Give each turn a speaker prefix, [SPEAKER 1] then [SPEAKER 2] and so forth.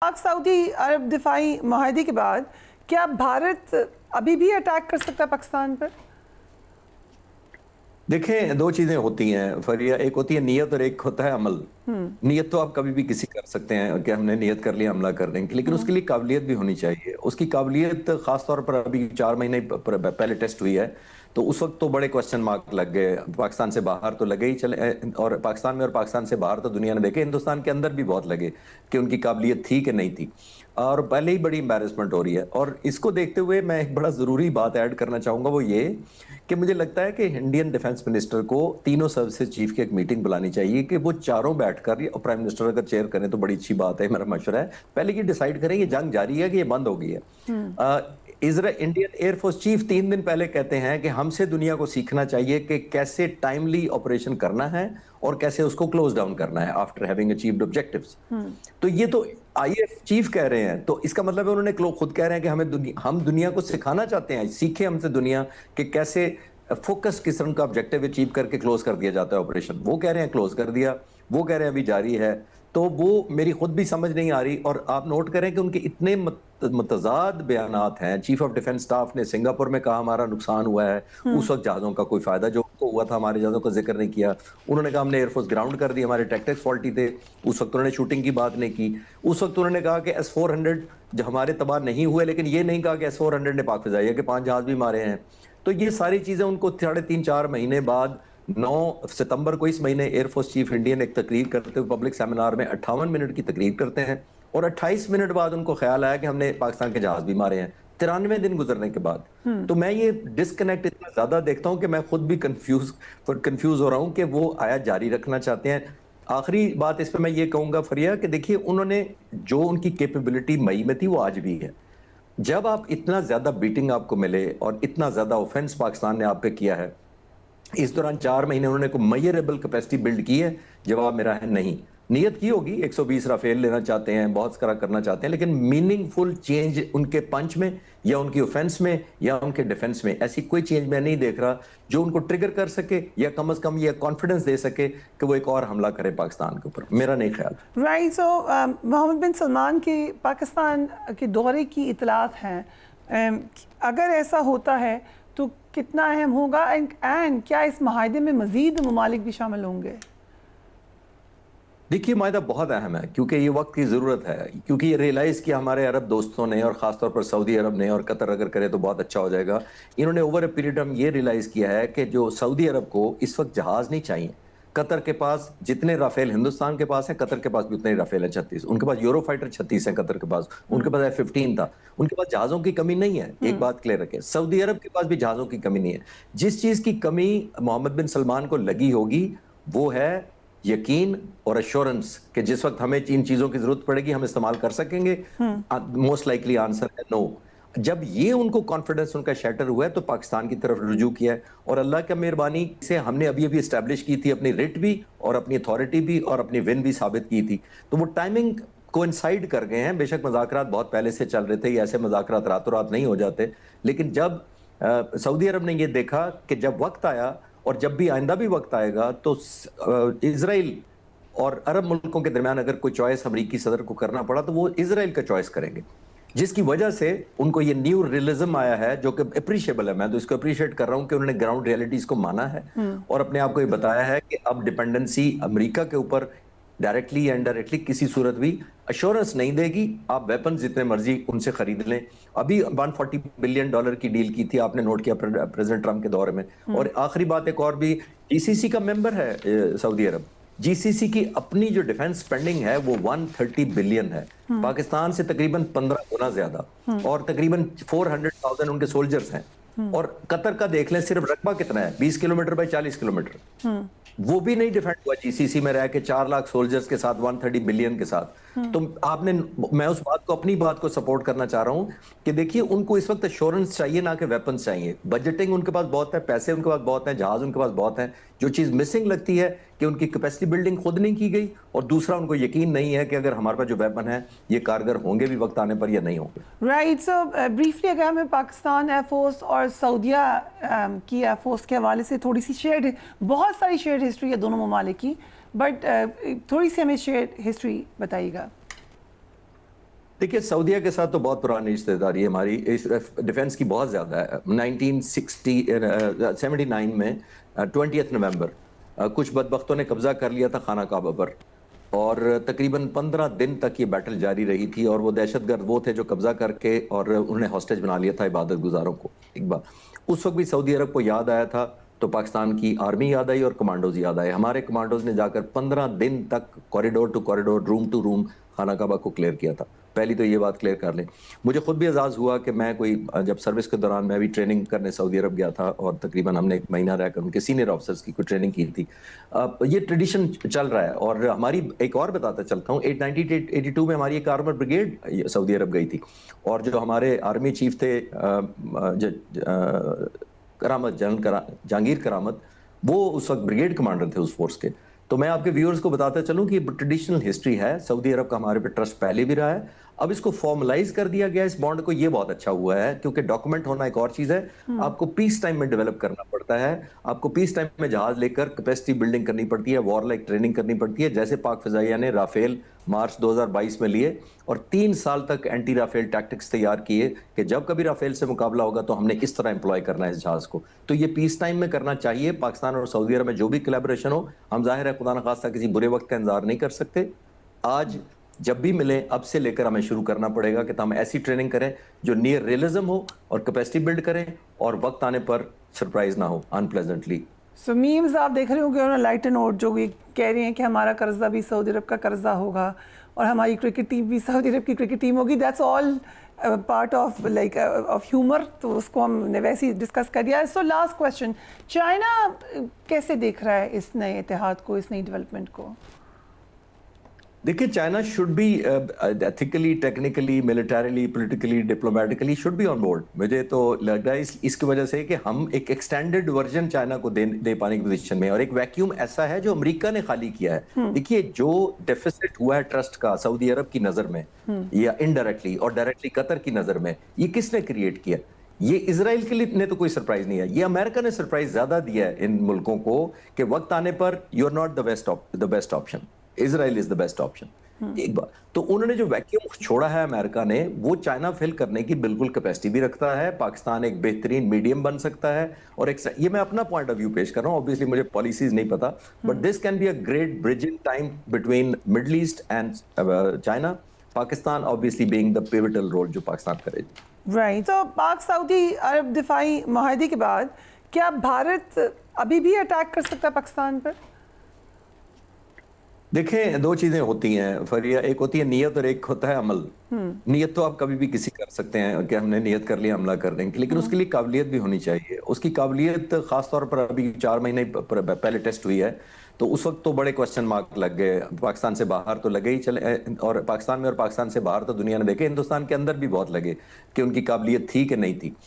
[SPEAKER 1] पाक सऊदी अरब दिफाई माहदे के बाद क्या भारत अभी भी अटैक कर सकता है पाकिस्तान पर?
[SPEAKER 2] देखें, दो चीजें होती हैं फरिया, एक होती है नियत और एक होता है अमल। नियत तो आप कभी भी किसी कर सकते हैं कि हमने नियत कर लिया हमला करने की, लेकिन उसके लिए काबिलियत भी होनी चाहिए। उसकी काबिलियत खास तौर पर अभी 4 महीने पहले टेस्ट हुई है, तो उस वक्त तो बड़े क्वेश्चन मार्क लग गए। पाकिस्तान से बाहर तो लगे ही चले, और पाकिस्तान में और पाकिस्तान से बाहर तो दुनिया ने देखे, हिंदुस्तान के अंदर भी बहुत लगे कि उनकी काबिलियत थी कि नहीं थी, और पहले ही बड़ी एम्बैरेसमेंट हो रही है। और इसको देखते हुए मैं एक बड़ा ज़रूरी बात ऐड करना चाहूँगा, वो ये कि मुझे लगता है कि इंडियन डिफेंस मिनिस्टर को तीनों सर्विसेज चीफ की एक मीटिंग बुलानी चाहिए कि वो चारों बैठकर, और प्राइम मिनिस्टर अगर चेयर करें तो बड़ी अच्छी बात है, मेरा मशवरा है, पहले ये डिसाइड करें ये जंग जारी है कि ये बंद हो गई है। इंडियन एयरफोर्स चीफ 3 दिन पहले कहते हैं कि हमसे दुनिया को सीखना चाहिए कि कैसे टाइमली ऑपरेशन करना है और कैसे उसको क्लोज डाउन करना है आफ्टर हैविंग अचीव्ड ऑब्जेक्टिव्स। तो ये तो आईएफ चीफ कह रहे हैं, तो इसका मतलब है उन्होंने खुद कह रहे हैं कि हम दुनिया को सिखाना चाहते हैं, सीखे हमसे दुनिया कि कैसे फोकस किस्म का ऑब्जेक्टिव अचीव करके क्लोज कर दिया जाता है ऑपरेशन। वो कह रहे हैं क्लोज कर दिया, वो कह रहे हैं अभी जारी है, तो वो मेरी खुद भी समझ नहीं आ रही। और आप नोट करें कि उनके इतने मतजाद बयानात हैं। चीफ ऑफ डिफेंस स्टाफ ने सिंगापुर में कहा हमारा नुकसान हुआ है, उस वक्त जहाजों का कोई फायदा जो उनको हुआ था हमारे जहाजों का जिक्र नहीं किया। उन्होंने कहा हमने एयरफोर्स ग्राउंड कर दी, हमारे टैक्टिक्स फॉल्टी थे, उस वक्त उन्होंने शूटिंग की बात नहीं की। उस वक्त उन्होंने कहा कि S-400 जो हमारे तबाह नहीं हुए, लेकिन ये नहीं कहा कि S-400 ने पाक फिजाइया के 5 जहाज भी मारे हैं। तो ये सारी चीजें उनको 3.5-4 महीने बाद 9 सितंबर को इस महीने एयरफोर्स चीफ इंडियन एक तकरीर करते हुए पब्लिक सेमिनार में 58 मिनट की तकरीर करते हैं, और 28 मिनट बाद उनको ख्याल आया कि हमने पाकिस्तान के जहाज भी मारे हैं, 93 दिन गुजरने के बाद। तो मैं ये डिस्कनेक्ट इतना ज्यादा देखता हूं कि मैं खुद भी कंफ्यूज हो रहा हूं कि वो आया जारी रखना चाहते हैं। आखिरी बात इस पे मैं ये कहूंगा फरिया कि देखिए, उन्होंने जो उनकी कैपेबिलिटी मई में थी वो आज भी है। जब आप इतना ज्यादा बीटिंग आपको मिले और इतना ज्यादा ऑफेंस पाकिस्तान ने आप पे किया है, इस दौरान 4 महीने उन्होंने कोई मेजरेबल कैपेसिटी बिल्ड की है? जवाब मेरा है नहीं। नियत की होगी, 120 राफेल लेना चाहते हैं, बहुत सारा करना चाहते हैं, लेकिन मीनिंगफुल चेंज उनके पंच में या उनकी ऑफेंस में या उनके डिफेंस में ऐसी कोई चेंज मैं नहीं देख रहा जो उनको ट्रिगर कर सके या कम से कम ये कॉन्फिडेंस दे सके कि वो एक और हमला करे पाकिस्तान के ऊपर। मेरा नहीं ख्याल।
[SPEAKER 1] राइट। सो मोहम्मद बिन सलमान के पाकिस्तान के दौरे की इतलात हैं, अगर ऐसा होता है तो कितना अहम होगा, एंड क्या इस माहदे में मजीद ममालिक भी शामिल होंगे?
[SPEAKER 2] देखिए, मायदा बहुत अहम है क्योंकि ये वक्त की ज़रूरत है, क्योंकि ये रियलाइज़ किया हमारे अरब दोस्तों ने, और ख़ासतौर पर सऊदी अरब ने, और कतर अगर करे तो बहुत अच्छा हो जाएगा। इन्होंने ओवर ए पीरियड हम ये रियलाइज़ किया है कि जो सऊदी अरब को इस वक्त जहाज़ नहीं चाहिए। कतर के पास जितने राफेल हिंदुस्तान के पास है, कतर के पास भी उतने ही राफेल है 36। उनके पास यूरो फाइटर 36 है कतर के पास, उनके पास F-15 था। उनके पास जहाज़ों की कमी नहीं है, एक बात क्लियर रखें। सऊदी अरब के पास भी जहाज़ों की कमी नहीं है। जिस चीज़ की कमी मोहम्मद बिन सलमान को लगी होगी वो है यकीन और एश्योरेंस कि जिस वक्त हमें इन चीजों की जरूरत पड़ेगी हम इस्तेमाल कर सकेंगे। मोस्ट लाइकली आंसर है नो। जब ये उनको कॉन्फिडेंस उनका शैटर हुआ है तो पाकिस्तान की तरफ रुजू किया है, और अल्लाह की मेहरबानी से हमने अभी एस्टैब्लिश की थी अपनी रिट भी और अपनी अथॉरिटी भी और अपनी विन भी साबित की थी। तो वो टाइमिंग कोइंसाइड कर गए हैं। बेशक मुज़ाकरात बहुत पहले से चल रहे थे, ये ऐसे मुज़ाकरात रातों रात नहीं हो जाते, लेकिन जब सऊदी अरब ने ये देखा कि जब वक्त आया और जब भी आइंदा भी वक्त आएगा तो इजराइल और अरब मुल्कों के दरमियान अगर कोई चॉइस अमरीकी सदर को करना पड़ा तो वो इजराइल का चॉइस करेंगे, जिसकी वजह से उनको ये न्यू रियलिज्म आया है जो कि अप्रिशिएबल है। मैं तो इसको अप्रिशिएट कर रहा हूं कि उन्होंने ग्राउंड रियलिटीज को माना है और अपने आप को ये बताया है कि अब डिपेंडेंसी अमेरिका के ऊपर डायरेक्टली या इनडायरेक्टली किसी सूरत भी अश्योरेंस नहीं देगी। आप वेपन जितने मर्जी उनसे खरीद लें। अभी $140 बिलियन की डील की थी, आपने नोट किया प्रेसिडेंट ट्रंप के दौर में। और आखिरी बात एक और भी, जीसीसी का मेंबर है सऊदी अरब। जीसीसी की अपनी जो डिफेंस स्पेंडिंग है वो 130 बिलियन है, पाकिस्तान से तकरीबन 15 गुना ज्यादा, और तकरीबन 400,000 उनके सोल्जर्स हैं। और कतर का देख लें सिर्फ रकबा कितना है, 20 किलोमीटर बाई 40 किलोमीटर। वो भी नहीं डिफेंड हुआ जीसीसी में रह के 4 लाख सोल्जर्स के साथ 130 बिलियन के साथ। तो आपने, मैं उस बात को, अपनी बात को सपोर्ट करना चाह रहा हूं कि देखिए उनको इस वक्त एश्योरेंस चाहिए ना कि वेपन्स चाहिए। बजटिंग उनके पास बहुत है, पैसे उनके पास बहुत हैं, जहाज उनके पास बहुत हैं। जो चीज मिसिंग लगती है कि उनकी कैपेसिटी बिल्डिंग खुद नहीं की गई, और दूसरा उनको यकीन नहीं है कि अगर हमारे पास जो वेपन है ये कारगर होंगे भी वक्त आने पर या नहीं होंगे।
[SPEAKER 1] राइट। सो ब्रीफली अगर हमें पाकिस्तान एयरफोर्स और सऊदीया की एयरफोर्स के हवाले से थोड़ी सी शेयर्ड, बहुत सारी शेयर्ड हिस्ट्री है दोनों ममालिक की, बट थोड़ी सी हमें शेयर्ड हिस्ट्री बताइएगा।
[SPEAKER 2] देखिए सऊदीया के साथ तो बहुत पुरानी रिश्तेदारी है हमारी, इस डिफेंस की बहुत ज़्यादा है। 1979 में 20 नवंबर कुछ बदबख्तों ने कब्जा कर लिया था खाना काबा पर, और तकरीबन 15 दिन तक ये बैटल जारी रही थी। और वो दहशतगर्द वो थे जो कब्जा करके और उन्हें हॉस्टेज बना लिया था इबादत गुजारों को। एक बार उस वक्त भी सऊदी अरब को याद आया था तो पाकिस्तान की आर्मी याद आई और कमांडोज याद आए। हमारे कमांडोज ने जाकर 15 दिन तक corridor to corridor, room to room खाना काबा को क्लियर किया था। पहली तो ये बात क्लियर कर लें। मुझे खुद भी एजाज़ हुआ कि मैं जब सर्विस के दौरान मैं भी ट्रेनिंग करने सऊदी अरब गया था, और तकरीबन हमने 1 महीना रहकर उनके सीनियर ऑफिसर्स की कोई ट्रेनिंग की थी। ये ट्रेडिशन चल रहा है। और हमारी एक और बताता चलता हूँ, 1982 में हमारी एक आर्मर ब्रिगेड सऊदी अरब गई थी, और जो हमारे आर्मी चीफ थे करामत, जनरल जहांगीर करामत, वो उस वक्त ब्रिगेड कमांडर थे उस फोर्स के। तो मैं आपके व्यूअर्स को बताता चलूं कि ट्रेडिशनल हिस्ट्री है, सऊदी अरब का हमारे पे ट्रस्ट पहले भी रहा है। अब इसको फॉर्मलाइज कर दिया गया इस बॉन्ड को, ये बहुत अच्छा हुआ है, क्योंकि डॉक्यूमेंट होना एक और चीज है, आपको पीस टाइम में डेवलप करना पड़ता है। आपको पीस टाइम में जहाज लेकर कैपेसिटी बिल्डिंग करनी पड़ती है, वॉर लाइक ट्रेनिंग करनी पड़ती है, जैसे पाक फिजाइया ने राफेल मार्च 2022 में लिए और 3 साल तक एंटी राफेल टैक्टिक्स तैयार किए कि जब कभी राफेल से मुकाबला होगा तो हमने इस तरह एम्प्लॉय करना है इस जहाज को। तो ये पीस टाइम में करना चाहिए। पाकिस्तान और सऊदी अरब में जो भी कोलैबोरेशन हो, हम जाहिर है खुदा न खास्ता किसी बुरे वक्त का इंतजार नहीं कर सकते। आज जब भी मिले, अब से लेकर हमें शुरू करना पड़ेगा कि हम ऐसी ट्रेनिंग करें जो नियर रियलिज्म हो और कैपेसिटी बिल्ड करें, और वक्त आने पर सरप्राइज ना हो अनप्लेजेंटली।
[SPEAKER 1] सो मीम्स आप देख रहे होंगे उन्होंने लाइट नोट जो भी कह रही हैं कि हमारा कर्जा भी सऊदी अरब का कर्जा होगा और हमारी क्रिकेट टीम भी सऊदी अरब की क्रिकेट टीम होगी। That's all part of like of humour, तो उसको हमने वैसे ही डिस्कस कर दिया। सो लास्ट क्वेश्चन, चाइना कैसे देख रहा है इस नए इत्तेहाद को, इस नई डेवलपमेंट को?
[SPEAKER 2] देखिए China should be ethically, technically, militarily, politically, diplomatically should be on board. मुझे तो लग रहा है इसकी वजह से कि हम एक एक्सटेंडेड वर्जन चाइना को दे पाने की पोजीशन में, और एक वैक्यूम ऐसा है जो अमेरिका ने खाली किया है। देखिए जो डेफिसिट हुआ है ट्रस्ट का सऊदी अरब की नजर में या इनडायरेक्टली और डायरेक्टली कतर की नजर में, ये किसने क्रिएट किया? ये इजराइल के लिए ने तो कोई सरप्राइज नहीं है, ये अमेरिका ने सरप्राइज ज्यादा दिया है इन मुल्कों को कि वक्त आने पर you are not the best option, Israel is the best option. एक बार तो उन्होंने जो वैक्यूम छोड़ा है अमेरिका ने, वो चाइना फिल करने की बिल्कुल कैपेसिटी भी रखता है। पाकिस्तान एक बेहतरीन मीडियम बन सकता है, और एक ये मैं अपना पॉइंट ऑफ व्यू पेश कर रहा हूँ, ऑब्वियसली मुझे पॉलिसीज नहीं पता, but this can be a great bridging time between Middle East and China, Pakistan obviously being the pivotal role जो पाकिस्तान करेगी।
[SPEAKER 1] राइट। तो पाक सऊदी अरब दिफाई माहदे के बाद क्या भारत अभी भी अटैक कर सकता है पाकिस्तान पर?
[SPEAKER 2] देखें दो चीजें होती हैं फरिया, एक होती है नीयत और एक होता है अमल। नीयत तो आप कभी भी किसी कर सकते हैं कि हमने नीयत कर लिया हमला कर देंगे, लेकिन उसके लिए काबिलियत भी होनी चाहिए। उसकी काबिलियत खासतौर पर अभी 4 महीने पहले टेस्ट हुई है, तो उस वक्त तो बड़े क्वेश्चन मार्क लग गए। पाकिस्तान से बाहर तो लगे ही चले, और पाकिस्तान में और पाकिस्तान से बाहर तो दुनिया ने देखे, हिंदुस्तान के अंदर भी बहुत लगे कि उनकी काबिलियत थी कि नहीं थी।